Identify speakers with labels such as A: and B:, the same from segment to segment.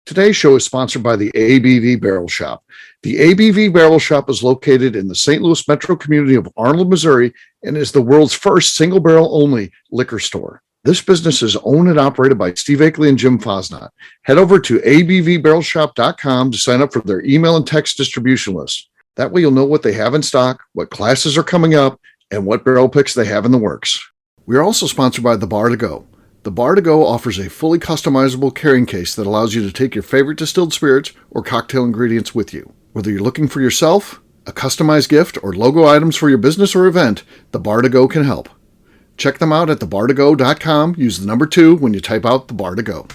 A: Today's show is sponsored by the ABV Barrel Shop. The ABV Barrel Shop is located in the St. Louis metro community of Arnold, Missouri, and is the world's first single barrel only liquor store. This business is owned and operated by Steve Akeley and Jim Fosnot. Head over to abvbarrelshop.com to sign up for their email and text distribution list. That way you'll know what they have in stock, what classes are coming up, and what barrel picks they have in the works. We are also sponsored by The Bar to Go. The Bar to Go offers a fully customizable carrying case that allows you to take your favorite distilled spirits or cocktail ingredients with you. Whether you're looking for yourself, a customized gift, or logo items for your business or event, The Bar to Go can help. Check them out at thebar2go.com. Use the number 2 when you type out The Bar to Go.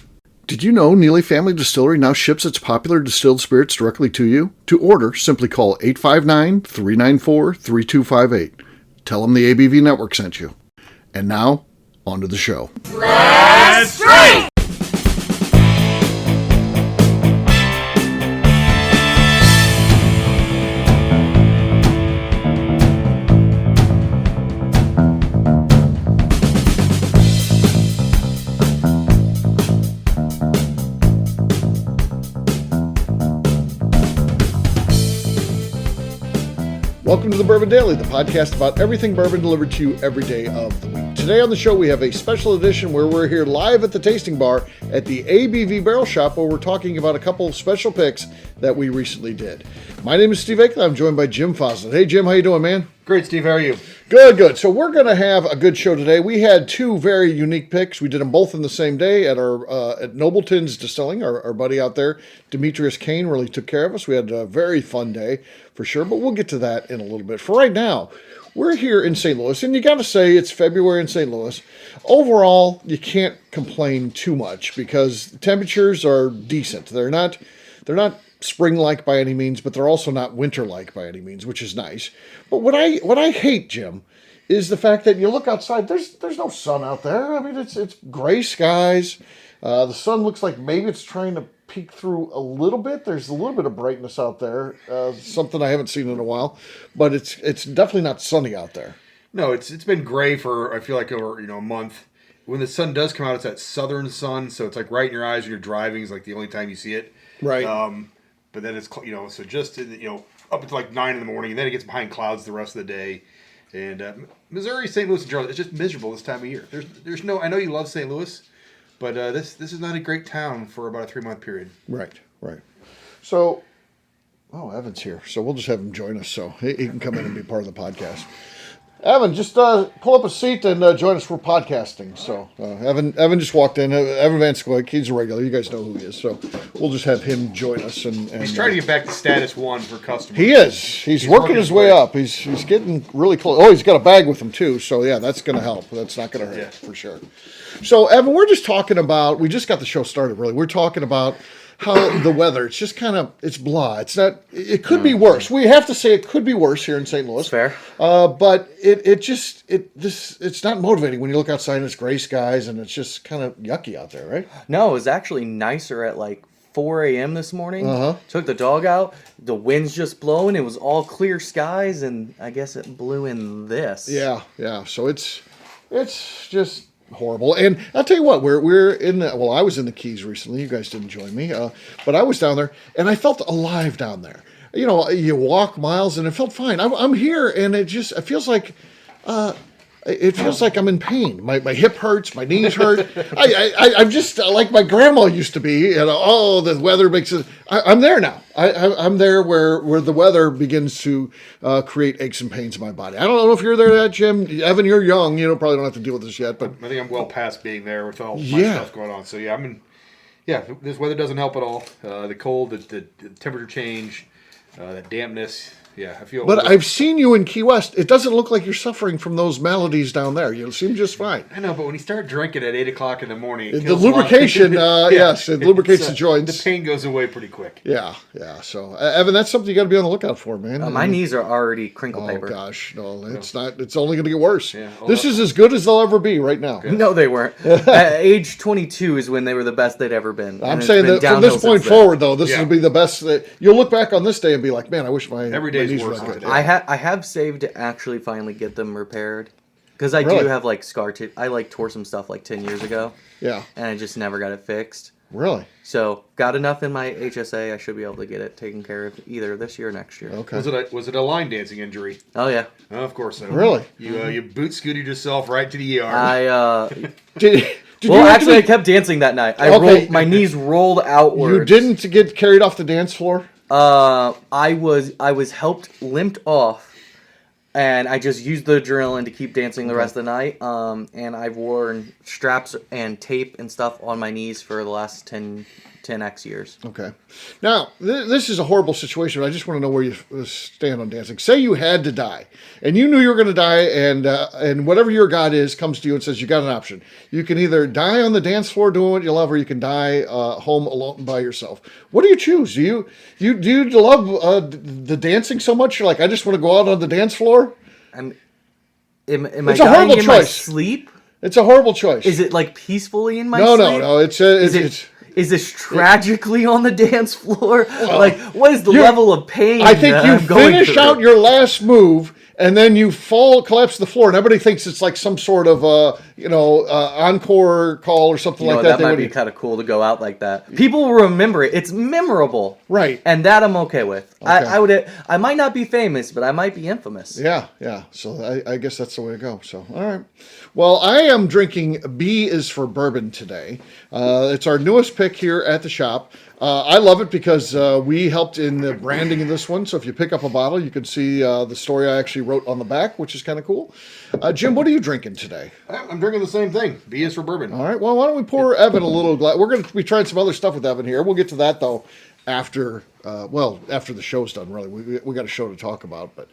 A: Did you know Neely Family Distillery now ships its popular distilled spirits directly to you? To order, simply call 859-394-3258. Tell them the ABV Network sent you. And now, on to the show.
B: Let's drink!
A: Welcome to the Bourbon Daily, the podcast about everything bourbon delivered to you every day of the week. Today on the show, we have a special edition where we're here live at the tasting bar at the ABV Barrel Shop, where we're talking about a couple of special picks that we recently did. My name is Steve Akeley. I'm joined by Jim Fosnett. Hey, Jim, how you doing, man?
C: Great, Steve. How are you?
A: Good. So we're going to have a good show today. We had two very unique picks. We did them both in the same day at our at Nobleton's Distilling. Our buddy out there, Demetrius Kane, really took care of us. We had a very fun day for sure, but we'll get to that in a little bit. For right now, we're here in St. Louis, and you got to say it's February in St. Louis. Overall, you can't complain too much because temperatures are decent. They're not spring-like by any means, but they're also not winter-like by any means, which is nice. But what I hate, Jim, is the fact that you look outside. There's no sun out there. I mean, it's gray skies. The sun looks like maybe it's trying to peek through a little bit. There's a little bit of brightness out there, something I haven't seen in a while, but it's definitely not sunny out there.
C: No, it's been gray for, I feel like, over a month. When the sun does come out, it's that southern sun, so it's like right in your eyes when you're driving is like the only time you see it.
A: Right.
C: But then it's so just up until like 9 in the morning, and then it gets behind clouds the rest of the day. And Missouri, St. Louis, and Charlotte, it's just miserable this time of year. There's no. I know you love St. Louis, but this is not a great town for about a 3-month period.
A: Right. So, Evan's here, so we'll just have him join us so he can come in and be part of the podcast. Evan, just pull up a seat and join us for podcasting. So, Evan just walked in. Evan Van Scoik, he's a regular. You guys know who he is. So, we'll just have him join us. And
C: he's trying to get back to status 1 for customers.
A: He is. He's working his way up. He's getting really close. Oh, he's got a bag with him, too. So, yeah, that's going to help. That's not going to hurt, for sure. So, Evan, we're just talking about, we just got the show started, really. We're talking about how the weather, it's just kind of, it's blah. It's not, it could be worse. We have to say it could be worse here in St. Louis.
B: Fair.
A: But it's not motivating when you look outside and it's gray skies and it's just kind of yucky out there, right?
B: No, it was actually nicer at like 4 a.m. this morning. Took the dog out. The wind's just blowing. It was all clear skies, and I guess it blew in this.
A: Yeah. So it's just horrible. And I'll tell you what, we're in I was in the Keys recently. You guys didn't join me, but I was down there and I felt alive down there. You walk miles and it felt fine. I'm here and it feels like I'm in pain. My hip hurts, my knees hurt. I'm just like my grandma used to be. The weather makes it. I'm there now. I'm there where the weather begins to create aches and pains in my body. I don't know if you're there yet, Jim. Evan, you're young. Probably don't have to deal with this yet. But
C: I think I'm well past being there with all my stuff going on. So this weather doesn't help at all. The cold, the temperature change, the dampness. Yeah, I feel.
A: But I've seen you in Key West. It doesn't look like you're suffering from those maladies down there. You seem just fine.
C: I know, but when you start drinking at 8 o'clock in the morning,
A: the lubrication, yes, it lubricates the joints.
C: The pain goes away pretty quick.
A: Yeah. So, Evan, that's something you got to be on the lookout for, man.
B: My knees are already crinkle paper.
A: Oh gosh, no, it's not. It's only going to get worse.
C: Yeah,
A: this is as good as they'll ever be right now.
B: Good. No, they weren't. At age 22 is when they were the best they'd ever been.
A: I'm saying that from this point forward, though, this will be the best. You'll look back on this day and be like, man, I wish my knees were good.
B: I have saved to actually finally get them repaired. Because I do have like scar tissue. I tore some stuff like 10 years ago.
A: Yeah.
B: And I just never got it fixed.
A: Really?
B: So got enough in my HSA. I should be able to get it taken care of either this year or next year.
A: Okay.
C: Was it a line dancing injury?
B: Oh yeah.
C: Oh, of course so.
A: Really?
C: You boot scooted yourself right to the ER.
A: Did
B: Well, actually, I kept dancing that night. My knees rolled outwards.
A: You didn't get carried off the dance floor?
B: I was limped off, and I just used the adrenaline to keep dancing the rest of the night. And I've worn straps and tape and stuff on my knees for the last 10x years.
A: Okay. Now, this is a horrible situation. I just want to know where you stand on dancing. Say you had to die, and you knew you were going to die, and whatever your God is comes to you and says you got an option. You can either die on the dance floor doing what you love, or you can die home alone by yourself. What do you choose? Do you love the dancing so much? You're like, I just want to go out on the dance floor?
B: Am I dying in my sleep?
A: It's a horrible choice.
B: Is it like peacefully in my sleep?
A: No.
B: Is this tragically on the dance floor? Like, what is the level of pain?
A: I think you finish out your last move, and then you collapse to the floor, and everybody thinks it's like some sort of encore call or something like that.
B: That might be kind of cool to go out like that. People will remember it. It's memorable,
A: right?
B: And that I'm okay with.
A: Okay.
B: I might not be famous, but I might be infamous.
A: Yeah. So I guess that's the way to go. So all right. Well, I am drinking B is for Bourbon today. It's our newest pick here at the shop. I love it because we helped in the branding of this one. So if you pick up a bottle, you can see the story I actually wrote on the back, which is kind of cool. Jim, what are you drinking today?
C: I'm drinking the same thing. B is for Bourbon.
A: All right. Well, why don't we pour Evan a little glass? We're going to be trying some other stuff with Evan here. We'll get to that, though, after the show's done, really. We got a show to talk about, but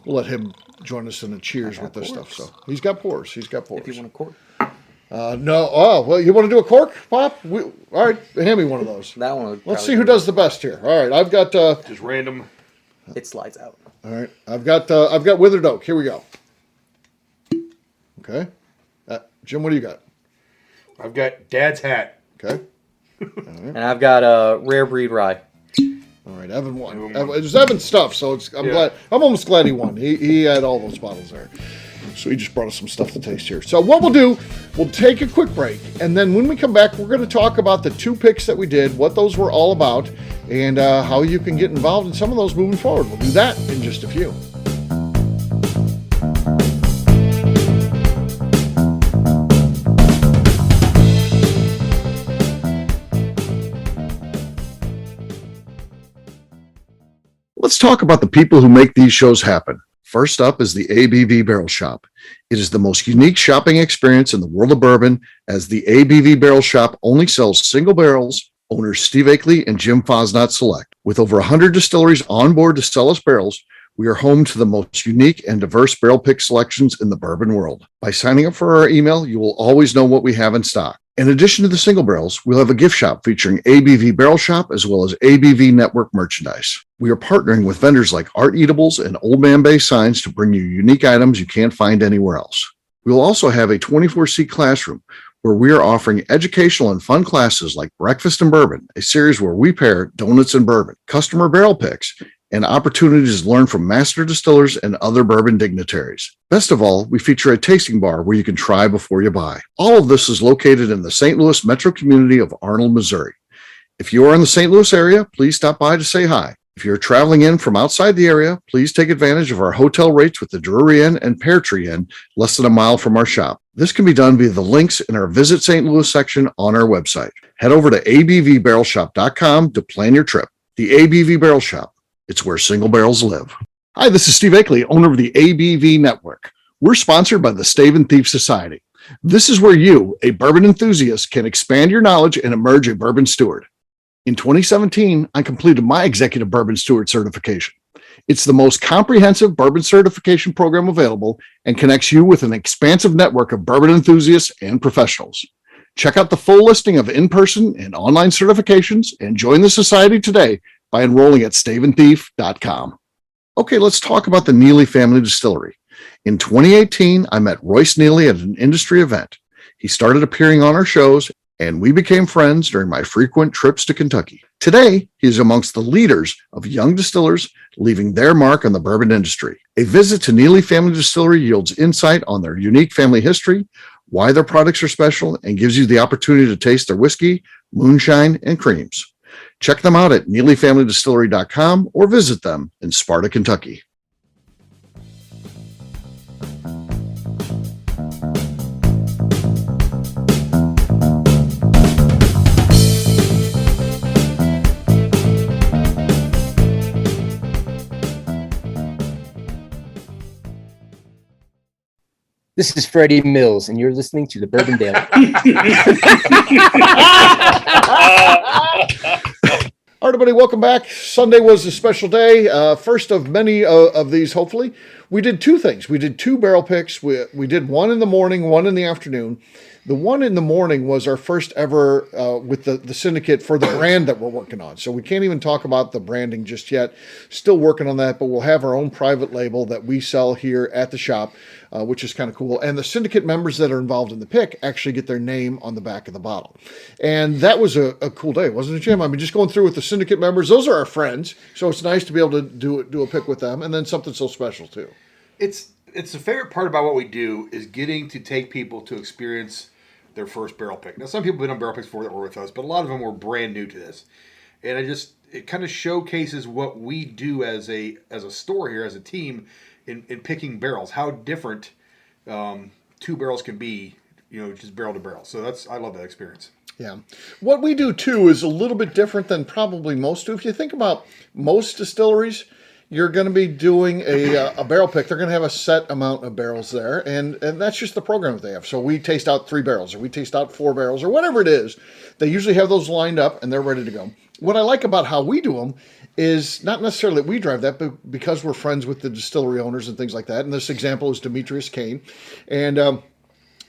A: we'll let him join us in the cheers with this stuff. So he's got pours.
B: If you want a cork.
A: No. Oh, well, you want to do a cork, Pop? All right. Hand me one of those.
B: That one.
A: Let's see who does the best here. All right. I've got...
C: just random.
B: It slides out.
A: All right. I've got Withered Oak. Here we go. Okay. Jim, what do you got?
C: I've got Dad's Hat.
A: Okay.
B: And I've got a Rare Breed Rye.
A: All right, Evan won. It was Evan's stuff, so I'm glad. I'm almost glad he won. He had all those bottles there. So he just brought us some stuff to taste here. So what we'll do, we'll take a quick break, and then when we come back, we're going to talk about the 2 picks that we did, what those were all about, and how you can get involved in some of those moving forward. We'll do that in just a few. Let's talk about the people who make these shows happen. First up is the ABV Barrel Shop. It is the most unique shopping experience in the world of bourbon, as the ABV Barrel Shop only sells single barrels. Owners Steve Akeley and Jim Fosnot select. With over 100 distilleries on board to sell us barrels, we are home to the most unique and diverse barrel pick selections in the bourbon world. By signing up for our email, you will always know what we have in stock. In addition to the single barrels, we'll have a gift shop featuring ABV Barrel Shop as well as ABV Network merchandise. We are partnering with vendors like Art Eatables and Old Man Bay Signs to bring you unique items you can't find anywhere else. We will also have a 24-seat classroom where we are offering educational and fun classes like Breakfast and Bourbon, a series where we pair donuts and bourbon, customer barrel picks, and opportunities to learn from master distillers and other bourbon dignitaries. Best of all, we feature a tasting bar where you can try before you buy. All of this is located in the St. Louis metro community of Arnold, Missouri. If you are in the St. Louis area, please stop by to say hi. If you're traveling in from outside the area, please take advantage of our hotel rates with the Drury Inn and Pear Tree Inn, less than a mile from our shop. This can be done via the links in our Visit St. Louis section on our website. Head over to abvbarrelshop.com to plan your trip. The ABV Barrel Shop. It's where single barrels live. Hi, this is Steve Akeley, owner of the ABV Network. We're sponsored by the Stave and Thief Society. This is where you, a bourbon enthusiast, can expand your knowledge and emerge a bourbon steward. In 2017, I completed my Executive Bourbon Steward certification. It's the most comprehensive bourbon certification program available and connects you with an expansive network of bourbon enthusiasts and professionals. Check out the full listing of in-person and online certifications and join the society today by enrolling at staveandthief.com. Okay, let's talk about the Neely Family Distillery. In 2018, I met Royce Neely at an industry event. He started appearing on our shows, and we became friends during my frequent trips to Kentucky. Today, he is amongst the leaders of young distillers leaving their mark on the bourbon industry. A visit to Neely Family Distillery yields insight on their unique family history, why their products are special, and gives you the opportunity to taste their whiskey, moonshine, and creams. Check them out at NeelyFamilyDistillery.com or visit them in Sparta, Kentucky.
D: This is Freddie Mills, and you're listening to the Bourbon Daily.
A: All right, everybody, welcome back. Sunday was a special day, first of many of these, hopefully. We did two things. We did two barrel picks. We did one in the morning, one in the afternoon. The one in the morning was our first ever with the syndicate for the brand that we're working on. So we can't even talk about the branding just yet. Still working on that, but we'll have our own private label that we sell here at the shop, which is kind of cool. And the syndicate members that are involved in the pick actually get their name on the back of the bottle. And that was a cool day, wasn't it, Jim? I mean, just going through with the syndicate members, those are our friends. So it's nice to be able to do a pick with them, and then something so special too.
C: It's the favorite part about what we do is getting to take people to experience their first barrel pick. Now, some people have been on barrel picks before that were with us, but a lot of them were brand new to this. And it kind of showcases what we do as a store here, as a team, in picking barrels, how different two barrels can be, just barrel to barrel. So I love that experience.
A: Yeah. What we do too is a little bit different than probably most do. If you think about most distilleries, you're going to be doing a barrel pick. They're going to have a set amount of barrels there, and that's just the program that they have. So we taste out 3 barrels, or we taste out 4 barrels, or whatever it is. They usually have those lined up, and they're ready to go. What I like about how we do them is not necessarily that we drive that, but because we're friends with the distillery owners and things like that. And this example is Demetrius Kane, and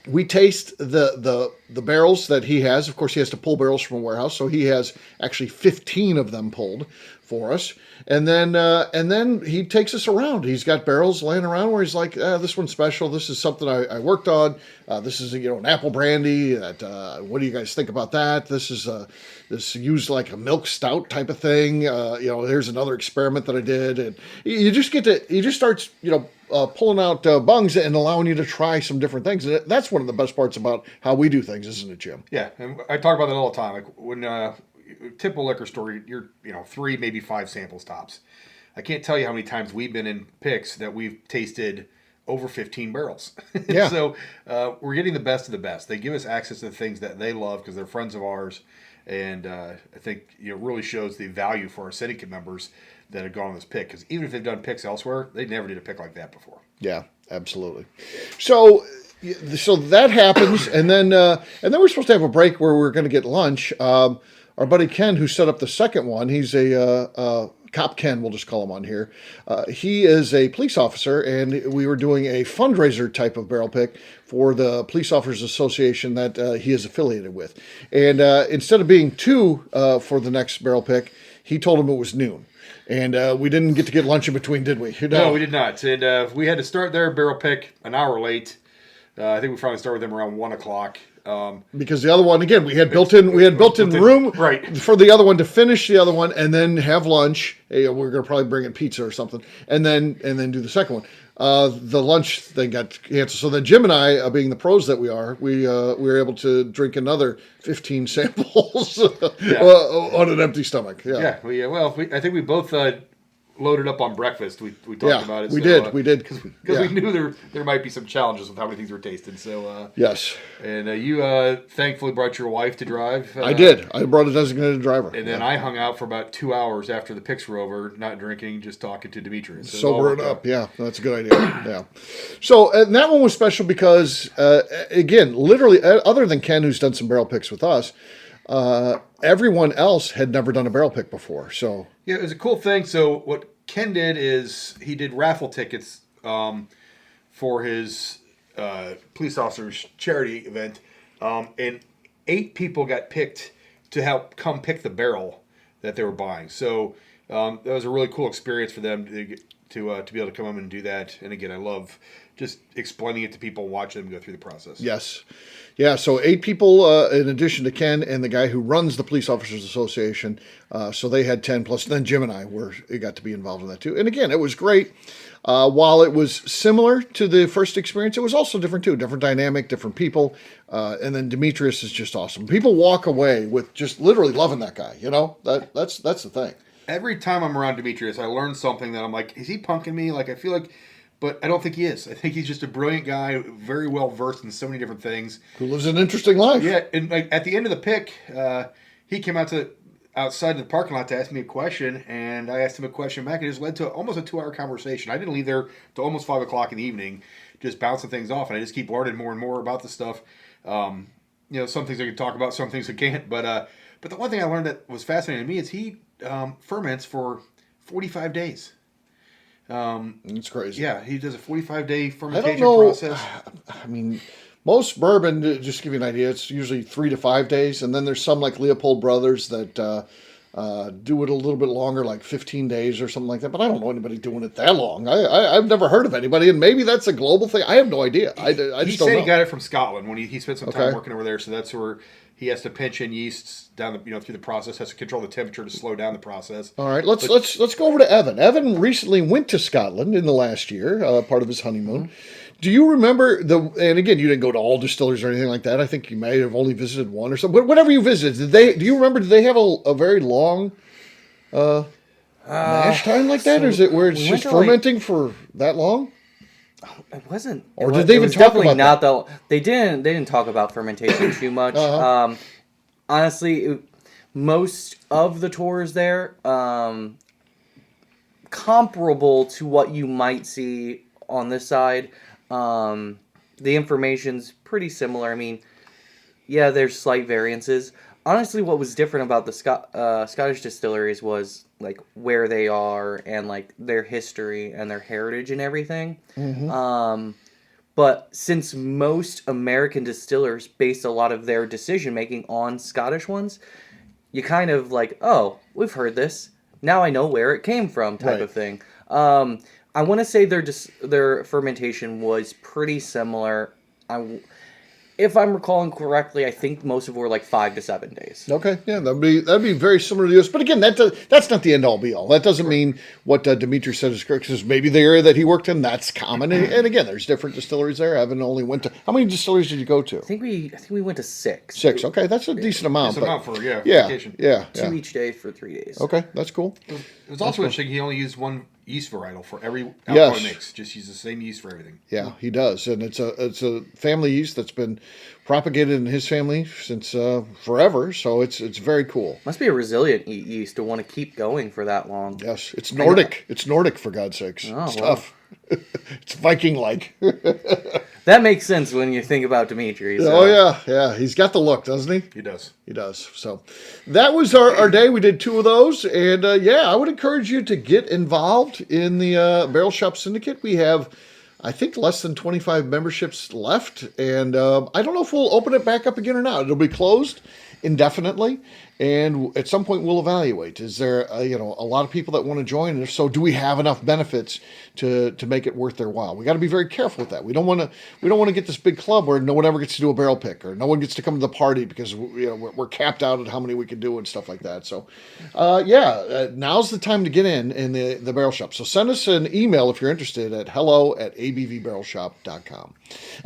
A: we taste the barrels that he has. Of course, he has to pull barrels from a warehouse, so he has actually 15 of them pulled for us. And then he takes us around. He's got barrels laying around where he's like, this one's special. This is something I worked on. This is an apple brandy. What do you guys think about that? This is this used like a milk stout type of thing. Here's another experiment that I did, and he just starts pulling out bungs and allowing you to try some different things. And that's one of the best parts about how we do things, isn't it, Jim?
C: Yeah, and I talk about that all the time. Like when typical liquor store, you're 3, maybe 5 samples tops. I can't tell you how many times we've been in picks that we've tasted over 15 barrels.
A: Yeah.
C: So we're getting the best of the best. They give us access to the things that they love because they're friends of ours, and I think really shows the value for our syndicate members that have gone on this pick. Because even if they've done picks elsewhere, they never did a pick like that before.
A: Yeah, absolutely. So that happens, and then we're supposed to have a break where we're going to get lunch. Our buddy Ken, who set up the second one, he's a Cop Ken, we'll just call him on here. He is a police officer, and we were doing a fundraiser type of barrel pick for the Police Officers Association that he is affiliated with. And instead of being 2 for the next barrel pick, he told him it was noon. And we didn't get to get lunch in between, did we?
C: No, we did not. And we had to start their barrel pick an hour late. I think we probably started with them around 1 o'clock.
A: Because the other one, again, we had built-in room
C: right
A: for the other one to finish the other one and then have lunch. We're going to probably bring in pizza or something, and then do the second one. The lunch thing got canceled. So then Jim and I, being the pros that we are, we were able to drink another 15 samples on an empty stomach. Yeah.
C: I think we both loaded up on breakfast. We talked about it.
A: We did
C: because we knew there might be some challenges with how many things were tasted. So
A: yes,
C: and you thankfully brought your wife to drive.
A: I did. I brought a designated driver,
C: and then I hung out for about 2 hours after the picks were over, not drinking, just talking to Demetrius.
A: Sobering up. Yeah, that's a good idea. Yeah. So and that one was special because again, literally, other than Ken, who's done some barrel picks with us. Everyone else had never done a barrel pick before. So
C: yeah, it was a cool thing. So what Ken did is he did raffle tickets for his police officers charity event, and 8 people got picked to help come pick the barrel that they were buying. So that was a really cool experience for them to be able to come up and do that. And again, I love just explaining it to people, watching them go through the process.
A: Yes. Yeah, so 8 people in addition to Ken and the guy who runs the Police Officers Association. So they had 10 plus. And then Jim and I got to be involved in that too. And again, it was great. While it was similar to the first experience, it was also different too. Different dynamic, different people. And then Demetrius is just awesome. People walk away with just literally loving that guy. You know, that's the thing.
C: Every time I'm around Demetrius, I learn something that I'm like, is he punking me? Like, I feel like, but I don't think he is. I think he's just a brilliant guy, very well versed in so many different things.
A: Who lives an interesting life.
C: Yeah, and like at the end of the pick, he came outside of the parking lot to ask me a question, and I asked him a question back. It just led to almost a 2-hour conversation. I didn't leave there till almost 5 o'clock in the evening, just bouncing things off, and I just keep learning more and more about the stuff. You know, some things I can talk about, some things I can't. But the one thing I learned that was fascinating to me is he ferments for 45 days.
A: It's crazy.
C: Yeah, he does a 45-day
A: I
C: fermentation
A: don't know.
C: process.
A: I mean, most bourbon, just to give you an idea, it's usually 3 to 5 days. And then there's some like Leopold Brothers that do it a little bit longer, like 15 days or something like that. But I don't know anybody doing it that long. I've never heard of anybody. And maybe that's a global thing. I have no idea. I
C: He
A: just don't
C: said
A: know.
C: he got it from Scotland when he spent some time
A: Okay.
C: working over there. So that's where he has to pinch in yeasts down through the process. Has to control the temperature to slow down the process.
A: All right, let's go over to Evan. Evan recently went to Scotland in the last year, part of his honeymoon.
C: Mm-hmm.
A: Do you remember and again, you didn't go to all distilleries or anything like that. I think you may have only visited one or something. But whatever you visited, do you remember? Did they have a very long mash time like that, or is it where it's
B: we went
A: just
B: to, like-
A: fermenting for that long?
B: It wasn't.
A: Or
B: it
A: did
B: was,
A: they
B: it
A: even
B: was
A: talk
B: definitely
A: about
B: not though. They didn't talk about fermentation too much.
A: Uh-huh.
B: Honestly, most of the tours there comparable to what you might see on this side. The information's pretty similar. I mean, yeah, there's slight variances. Honestly, what was different about the Scottish distilleries was like where they are and like their history and their heritage and everything. But since most American distillers based a lot of their decision making on Scottish ones, you kind of like, oh, we've heard this. Now I know where it came from, type
A: Right.
B: of thing. I want to say their fermentation was pretty similar. If I'm recalling correctly, I think most of them were like 5 to 7 days.
A: Okay, yeah, that'd be very similar to yours. But again, that's not the end all be all. That doesn't mean what Dimitri said is correct. Because maybe the area that he worked in, that's common. And again, there's different distilleries there. Evan only went to how many distilleries did you go to?
B: I think we went to 6.
A: 6. Okay, that's a decent amount.
C: It's amount for
A: yeah,
C: fermentation.
A: yeah.
B: 2 each day for 3 days.
A: Okay, that's cool.
C: It was also interesting. He only used one yeast varietal for every alcohol
A: Yes.
C: mix. Just use the same yeast for everything.
A: Yeah, he does, and it's a family yeast that's been propagated in his family since forever. So it's very cool.
B: Must be a resilient yeast to want to keep going for that long.
A: Yes, it's Nordic. It's Nordic for God's sakes.
B: Oh,
A: it's
B: wow.
A: tough. It's Viking-like.
B: That makes sense when you think about Dimitri. So.
A: Oh yeah. He's got the look, doesn't he?
C: He does.
A: He does. So that was our day. We did 2 of those. And I would encourage you to get involved in the Barrel Shop Syndicate. We have, I think, less than 25 memberships left. And I don't know if we'll open it back up again or not. It'll be closed indefinitely. And at some point we'll evaluate. Is there a lot of people that want to join? And if so, do we have enough benefits to make it worth their while? We got to be very careful with that. We don't want to get this big club where no one ever gets to do a barrel pick or no one gets to come to the party because we're capped out at how many we can do and stuff like that. So now's the time to get in the Barrel Shop. So send us an email if you're interested at hello@abvbarrelshop.com.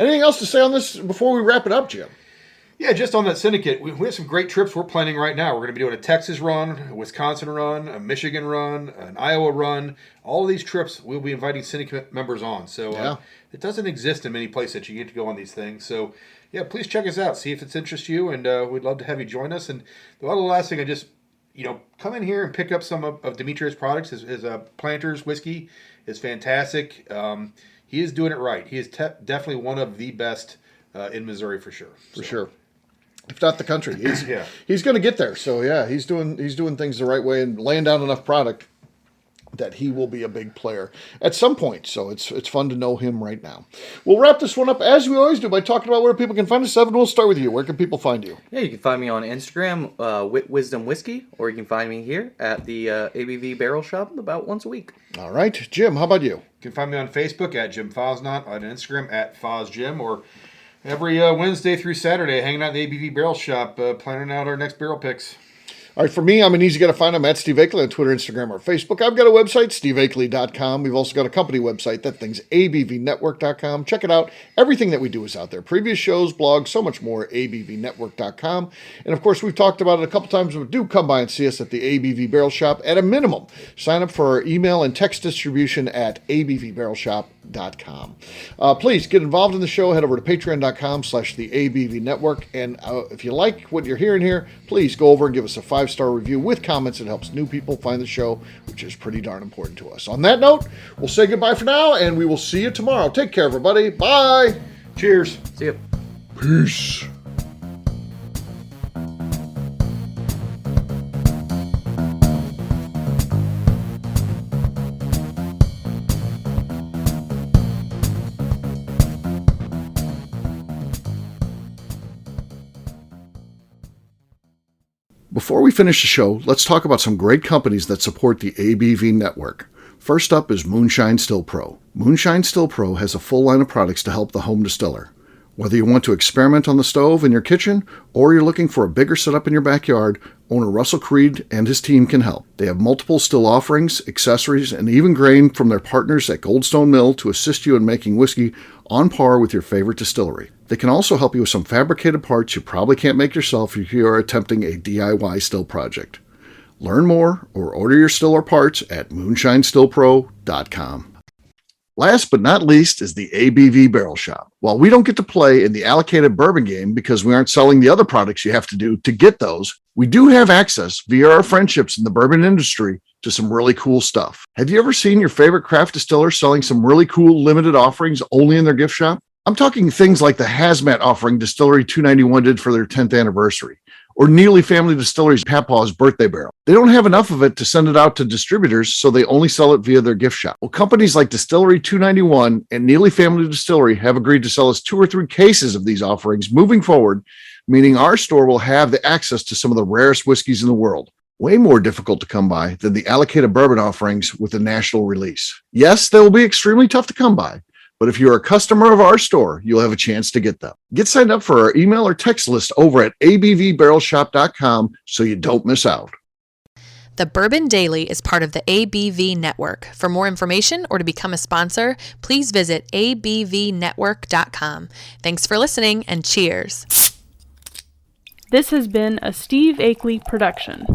A: Anything else to say on this before we wrap it up, Jim?
C: Yeah, just on that syndicate, we have some great trips we're planning right now. We're going to be doing a Texas run, a Wisconsin run, a Michigan run, an Iowa run. All of these trips we'll be inviting syndicate members on. So it doesn't exist in many places that you get to go on these things. So yeah, please check us out. See if it's interests you, and we'd love to have you join us. And the other last thing, I just come in here and pick up some of Demetrius' products. His Planters whiskey is fantastic. He is doing it right. He is definitely one of the best in Missouri for sure.
A: For sure. If not the country, he's going to get there. So yeah, he's doing things the right way and laying down enough product that he will be a big player at some point. So it's fun to know him right now. We'll wrap this one up as we always do by talking about where people can find us. Evan, we'll start with you. Where can people find you?
B: Yeah, you can find me on Instagram, Wisdom Whiskey, or you can find me here at the ABV Barrel Shop about once a week.
A: All right. Jim, how about you?
C: You can find me on Facebook at Jim Fosnot, on Instagram at FosJim, or every Wednesday through Saturday hanging out in the ABV Barrel Shop, planning out our next barrel picks.
A: All right, for me, I'm an easy guy to find. I'm at Steve Akeley on Twitter, Instagram, or Facebook. I've got a website, steveakeley.com. We've also got a company website. That thing's abvnetwork.com. Check it out. Everything that we do is out there. Previous shows, blogs, so much more, abvnetwork.com. And, of course, we've talked about it a couple times, but do come by and see us at the ABV Barrel Shop. At a minimum, sign up for our email and text distribution at abvbarrelshop.com. Please get involved in the show. Head over to patreon.com/the ABV Network. And if you like what you're hearing here, please go over and give us a 5-star review with comments. It helps new people find the show, which is pretty darn important to us. On that note, we'll say goodbye for now, and we will see you tomorrow. Take care, everybody. Bye.
C: Cheers.
B: See you.
A: Peace. Before we finish the show, let's talk about some great companies that support the ABV network. First up is Moonshine Still Pro. Moonshine Still Pro has a full line of products to help the home distiller. Whether you want to experiment on the stove in your kitchen or you're looking for a bigger setup in your backyard, owner Russell Creed and his team can help. They have multiple still offerings, accessories, and even grain from their partners at Goldstone Mill to assist you in making whiskey on par with your favorite distillery. They can also help you with some fabricated parts you probably can't make yourself if you are attempting a DIY still project. Learn more or order your still or parts at moonshinestillpro.com. Last but not least is the ABV Barrel Shop. While we don't get to play in the allocated bourbon game because we aren't selling the other products you have to do to get those, we do have access via our friendships in the bourbon industry to some really cool stuff. Have you ever seen your favorite craft distiller selling some really cool limited offerings only in their gift shop? I'm talking things like the hazmat offering Distillery 291 did for their 10th anniversary, or Neely Family Distillery's Papaw's birthday barrel. They don't have enough of it to send it out to distributors, so they only sell it via their gift shop. Well, companies like Distillery 291 and Neely Family Distillery have agreed to sell us 2 or 3 cases of these offerings moving forward, meaning our store will have the access to some of the rarest whiskeys in the world. Way more difficult to come by than the allocated bourbon offerings with a national release. Yes, they will be extremely tough to come by, but if you're a customer of our store, you'll have a chance to get them. Get signed up for our email or text list over at abvbarrelshop.com so you don't miss out.
E: The Bourbon Daily is part of the ABV Network. For more information or to become a sponsor, please visit abvnetwork.com. Thanks for listening and cheers.
F: This has been a Steve Akeley production.